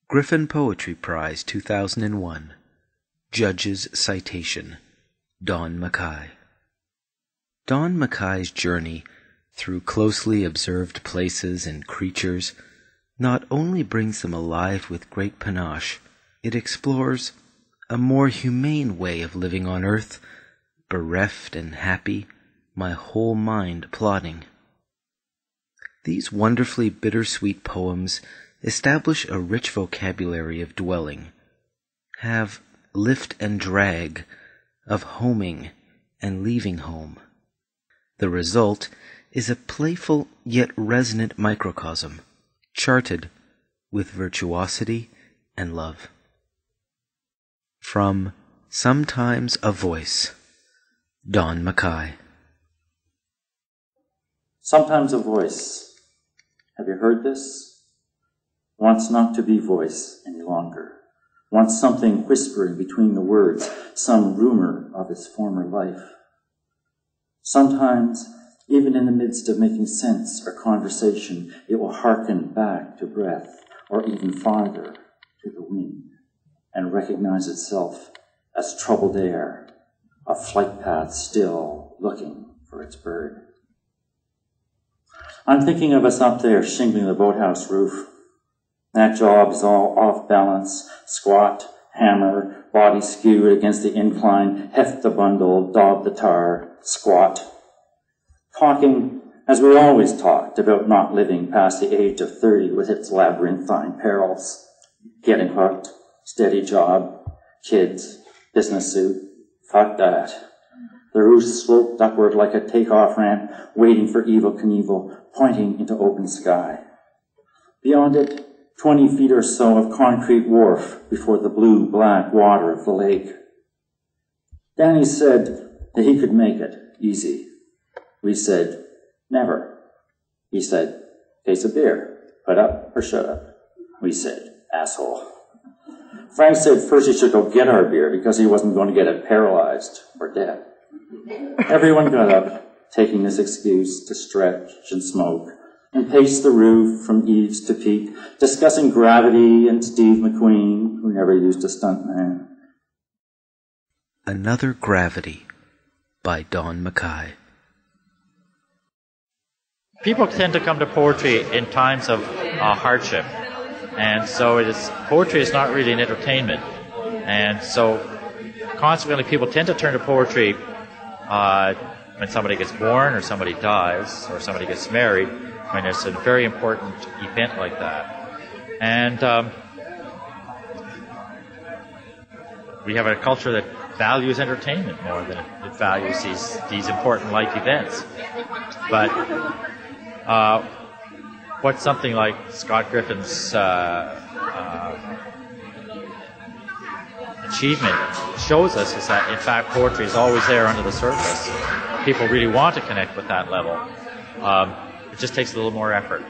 Griffin Poetry Prize 2001. Judge's Citation. Don McKay. Don McKay's journey through closely observed places and creatures not only brings them alive with great panache, it explores a more humane way of living on earth, bereft and happy, my whole mind plodding. These wonderfully bittersweet poems establish a rich vocabulary of dwelling, have lift and drag of homing and leaving home. The result is a playful yet resonant microcosm, charted with virtuosity and love. From Sometimes a Voice, Don McKay. Sometimes a voice. Have you heard this? Wants not to be voice any longer. Wants something whispering between the words, some rumor of its former life. Sometimes, even in the midst of making sense or conversation, it will hearken back to breath, or even farther to the wind, and recognize itself as troubled air, a flight path still looking for its bird. I'm thinking of us up there shingling the boathouse roof. That job's all off balance, squat, hammer, body skewed against the incline, heft the bundle, daub the tar, squat. Talking, as we always talked, about not living past the age of 30 with its labyrinthine perils. Getting hooked, steady job, kids, business suit, fuck that. The roof sloped upward like a takeoff ramp, waiting for Evel Knievel, pointing into open sky. Beyond it, 20 feet or so of concrete wharf before the blue-black water of the lake. Danny said that he could make it easy. We said, never. He said, case of beer, put up or shut up. We said, asshole. Frank said first he should go get our beer because he wasn't going to get it paralyzed or dead. Everyone got up, taking this excuse to stretch and smoke, and paced the roof from eaves to peak, discussing gravity and Steve McQueen, who never used a stuntman. Another Gravity by Don McKay. People tend to come to poetry in times of hardship, and so poetry is not really an entertainment, and so consequently people tend to turn to poetry when somebody gets born or somebody dies or somebody gets married, when it's a very important event like that. And we have a culture that values entertainment more than it values these important life events. But what something like Scott Griffin's achievement shows us is that, in fact, poetry is always there under the surface. People really want to connect with that level. It just takes a little more effort.